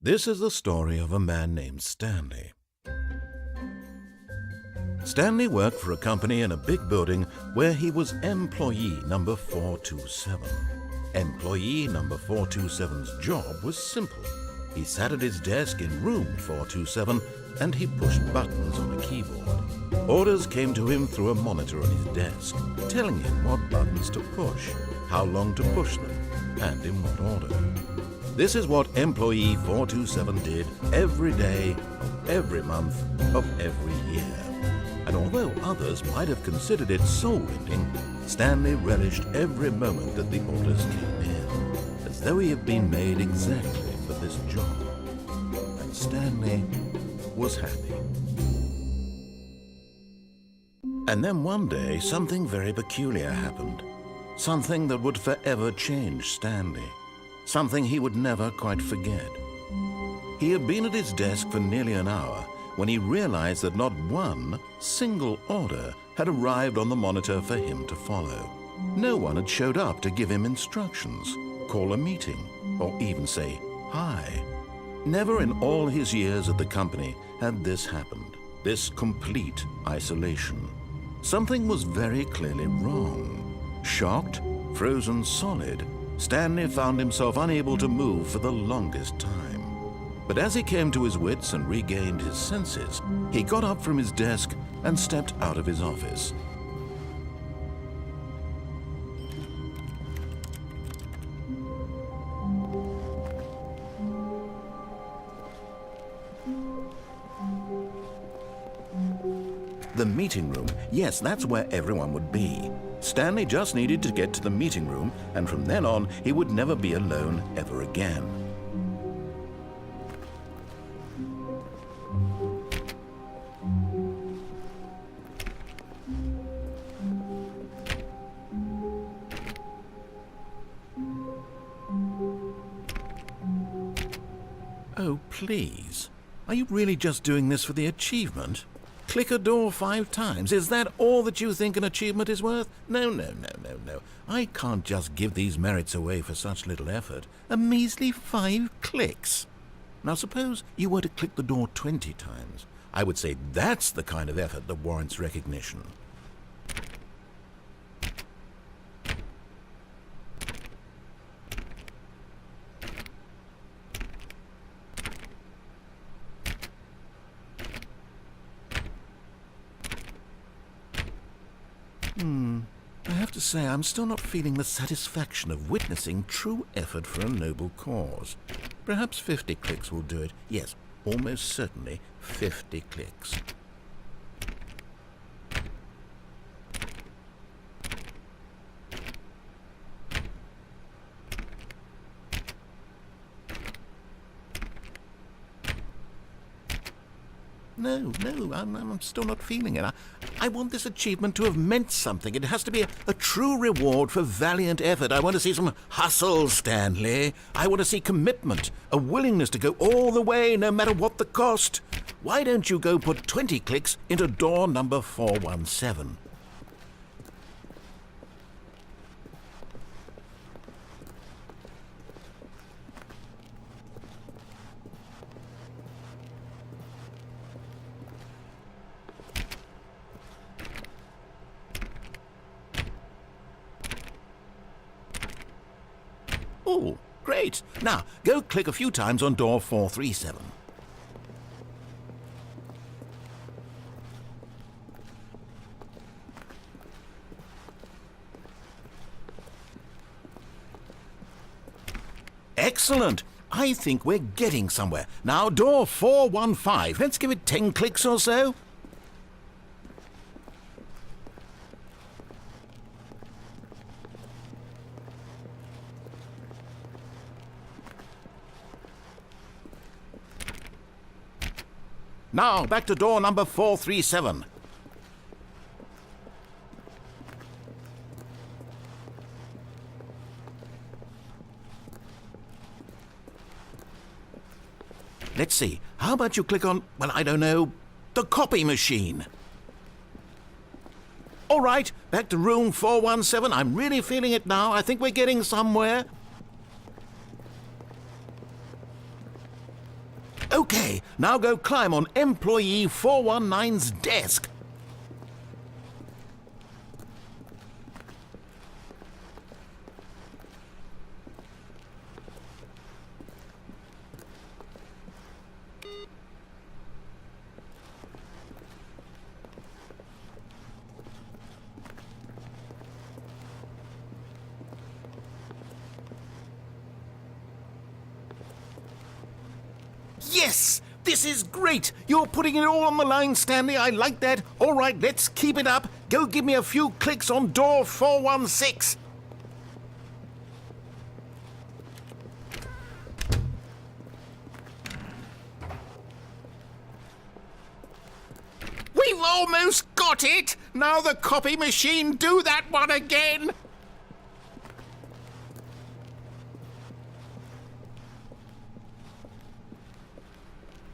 This is the story of a man named Stanley. Stanley worked for a company in a big building where he was employee number 427. Employee number 427's job was simple. He sat at his desk in room 427 and he pushed buttons on a keyboard. Orders came to him through a monitor on his desk, telling him what buttons to push, how long to push them, and in what order. This is what employee 427 did every day of every month of every year. And although others might have considered it soul-rending, Stanley relished every moment that the orders came in, as though he had been made exactly for this job. And Stanley was happy. And then one day, something very peculiar happened. Something that would forever change Stanley. Something he would never quite forget. He had been at his desk for nearly an hour when he realized that not one single order had arrived on the monitor for him to follow. No one had showed up to give him instructions, call a meeting, or even say hi. Never in all his years at the company had this happened, this complete isolation. Something was very clearly wrong. Shocked, frozen solid, Stanley found himself unable to move for the longest time. But as he came to his wits and regained his senses, he got up from his desk and stepped out of his office. The meeting room, yes, that's where everyone would be. Stanley just needed to get to the meeting room, and from then on, he would never be alone ever again. Oh, please. Are you really just doing this for the achievement? Click a door 5 times. Is that all that you think an achievement is worth? No. I can't just give these merits away for such little effort. A measly 5 clicks. Now suppose you were to click the door 20 times. I would say that's the kind of effort that warrants recognition. I have to say, I'm still not feeling the satisfaction of witnessing true effort for a noble cause. Perhaps 50 clicks will do it. Yes, almost certainly 50 clicks. No, I'm still not feeling it. I want this achievement to have meant something. It has to be a true reward for valiant effort. I want to see some hustle, Stanley. I want to see commitment, a willingness to go all the way, no matter what the cost. Why don't you go put 20 clicks into door number 417? Oh, great. Now, go click a few times on door 437. Excellent. I think we're getting somewhere. Now, door 415. Let's give it 10 clicks or so. Now, back to door number 437. Let's see. How about you click on, well, I don't know, the copy machine? All right, back to room 417. I'm really feeling it now. I think we're getting somewhere. Okay, now go climb on employee 419's desk. Yes! This is great! You're putting it all on the line, Stanley. I like that. All right, let's keep it up. Go give me a few clicks on door 416. We've almost got it! Now the copy machine, do that one again!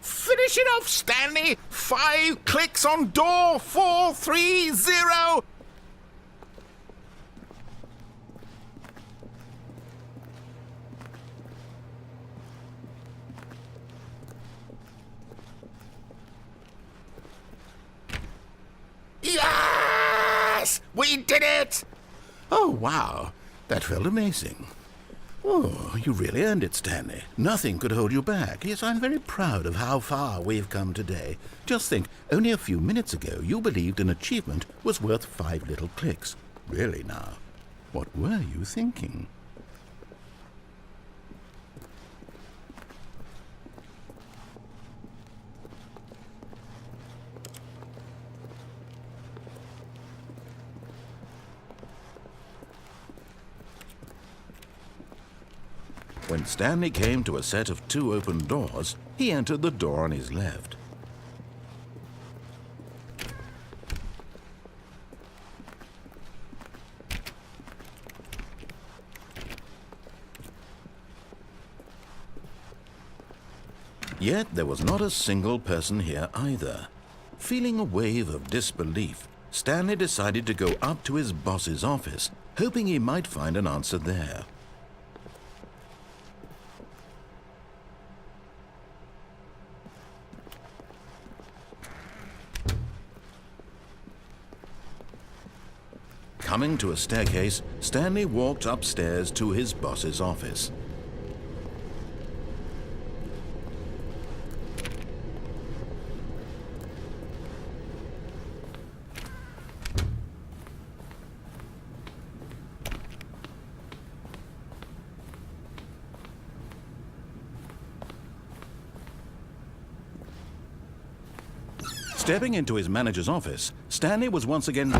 Finish it off, Stanley! 5 clicks on door 430! Yes! We did it! Oh, wow. That felt amazing. Oh, you really earned it, Stanley. Nothing could hold you back. Yes, I'm very proud of how far we've come today. Just think, only a few minutes ago you believed an achievement was worth 5 little clicks. Really now, what were you thinking? When Stanley came to a set of 2 open doors, he entered the door on his left. Yet there was not a single person here either. Feeling a wave of disbelief, Stanley decided to go up to his boss's office, hoping he might find an answer there. Coming to a staircase, Stanley walked upstairs to his boss's office. Stepping into his manager's office, Stanley was once again...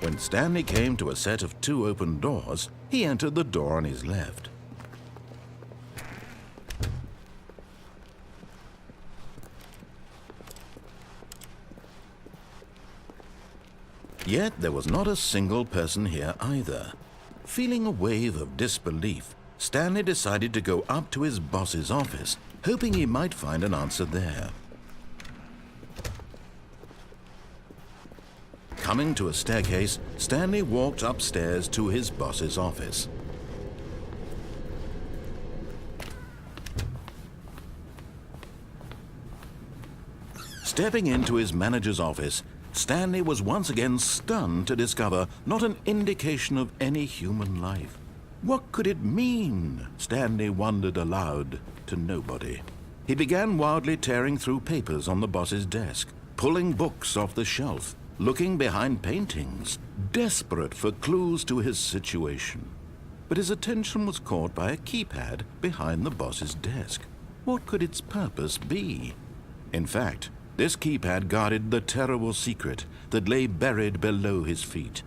When Stanley came to a set of 2 open doors, he entered the door on his left. Yet there was not a single person here either. Feeling a wave of disbelief, Stanley decided to go up to his boss's office, hoping he might find an answer there. Coming to a staircase, Stanley walked upstairs to his boss's office. Stepping into his manager's office, Stanley was once again stunned to discover not an indication of any human life. What could it mean? Stanley wondered aloud to nobody. He began wildly tearing through papers on the boss's desk, pulling books off the shelf, looking behind paintings, desperate for clues to his situation. But his attention was caught by a keypad behind the boss's desk. What could its purpose be? In fact, this keypad guarded the terrible secret that lay buried below his feet.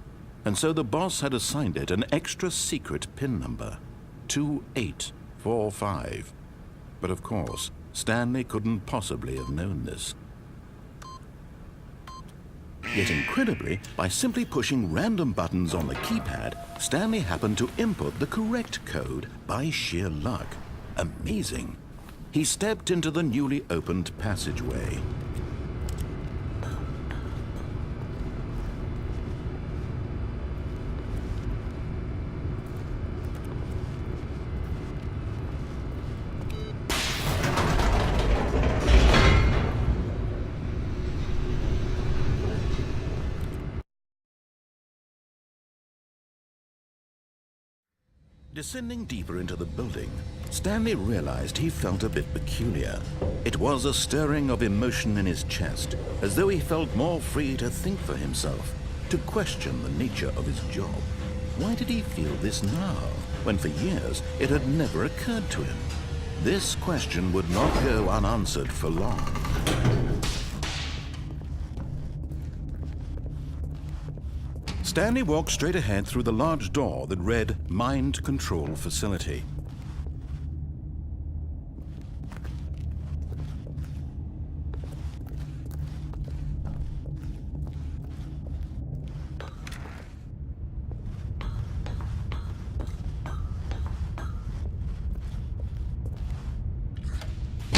And so the boss had assigned it an extra secret PIN number, 2845. But of course, Stanley couldn't possibly have known this. Yet incredibly, by simply pushing random buttons on the keypad, Stanley happened to input the correct code by sheer luck. Amazing. He stepped into the newly opened passageway. Descending deeper into the building, Stanley realized he felt a bit peculiar. It was a stirring of emotion in his chest, as though he felt more free to think for himself, to question the nature of his job. Why did he feel this now, when for years it had never occurred to him? This question would not go unanswered for long. Stanley walked straight ahead through the large door that read Mind Control Facility.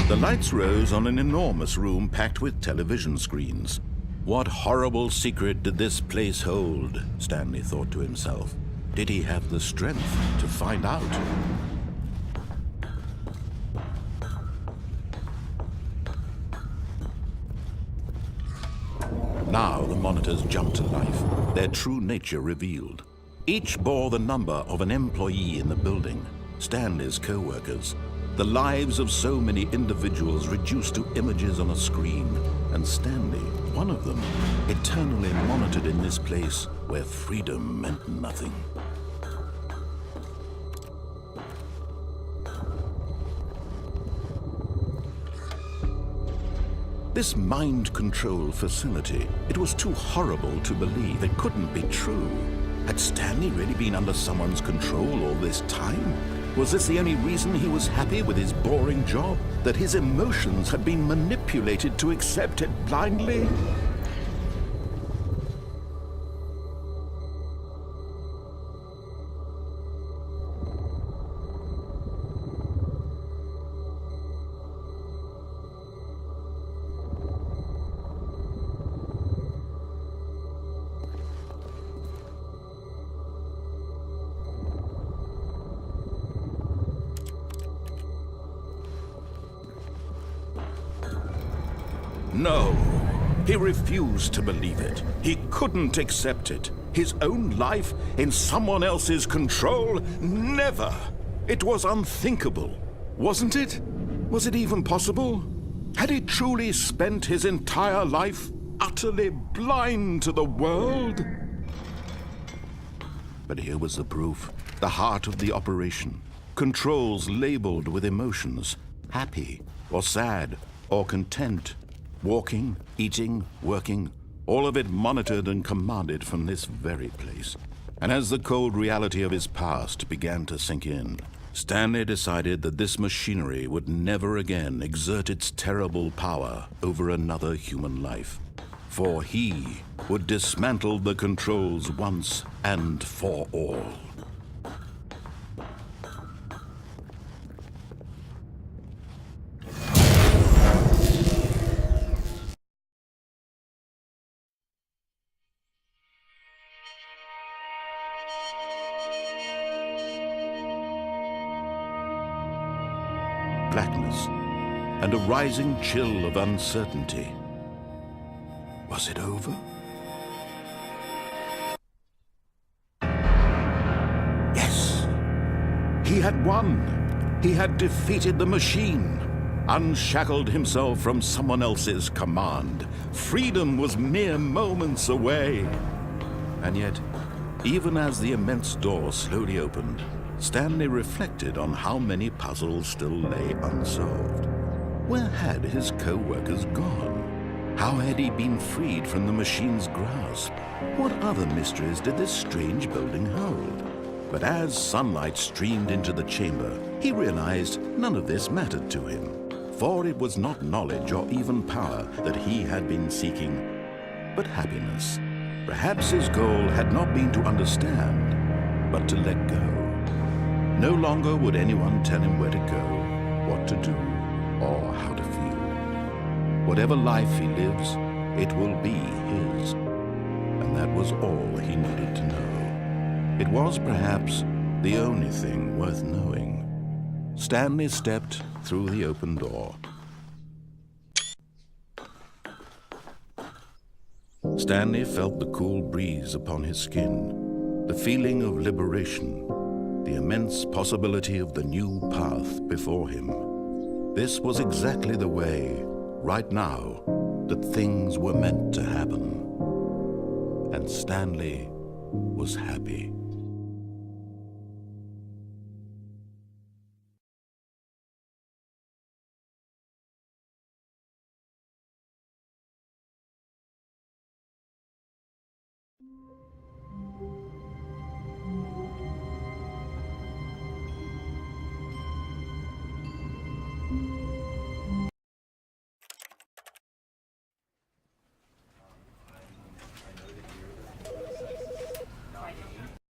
The lights rose on an enormous room packed with television screens. What horrible secret did this place hold? Stanley thought to himself. Did he have the strength to find out? Now the monitors jumped to life, their true nature revealed. Each bore the number of an employee in the building, Stanley's co-workers. The lives of so many individuals reduced to images on a screen, and Stanley, one of them, eternally monitored in this place where freedom meant nothing. This mind control facility, it was too horrible to believe. It couldn't be true. Had Stanley really been under someone's control all this time? Was this the only reason he was happy with his boring job? That his emotions had been manipulated to accept it blindly? No, he refused to believe it. He couldn't accept it. His own life in someone else's control? Never! It was unthinkable, wasn't it? Was it even possible? Had he truly spent his entire life utterly blind to the world? But here was the proof. the heart of the operation, controls labeled with emotions, happy or sad or content, walking, eating, working, all of it monitored and commanded from this very place. And as the cold reality of his past began to sink in, Stanley decided that this machinery would never again exert its terrible power over another human life. For he would dismantle the controls once and for all. Blackness and a rising chill of uncertainty. Was it over? Yes! He had won! He had defeated the machine, unshackled himself from someone else's command. Freedom was mere moments away. And yet, even as the immense door slowly opened, Stanley reflected on how many puzzles still lay unsolved. Where had his co-workers gone? How had he been freed from the machine's grasp? What other mysteries did this strange building hold? But as sunlight streamed into the chamber, he realized none of this mattered to him. For it was not knowledge or even power that he had been seeking, but happiness. Perhaps his goal had not been to understand, but to let go. No longer would anyone tell him where to go, what to do, or how to feel. Whatever life he lives, it will be his. And that was all he needed to know. It was perhaps the only thing worth knowing. Stanley stepped through the open door. Stanley felt the cool breeze upon his skin, the feeling of liberation, the immense possibility of the new path before him. This was exactly the way, right now, that things were meant to happen. And Stanley was happy.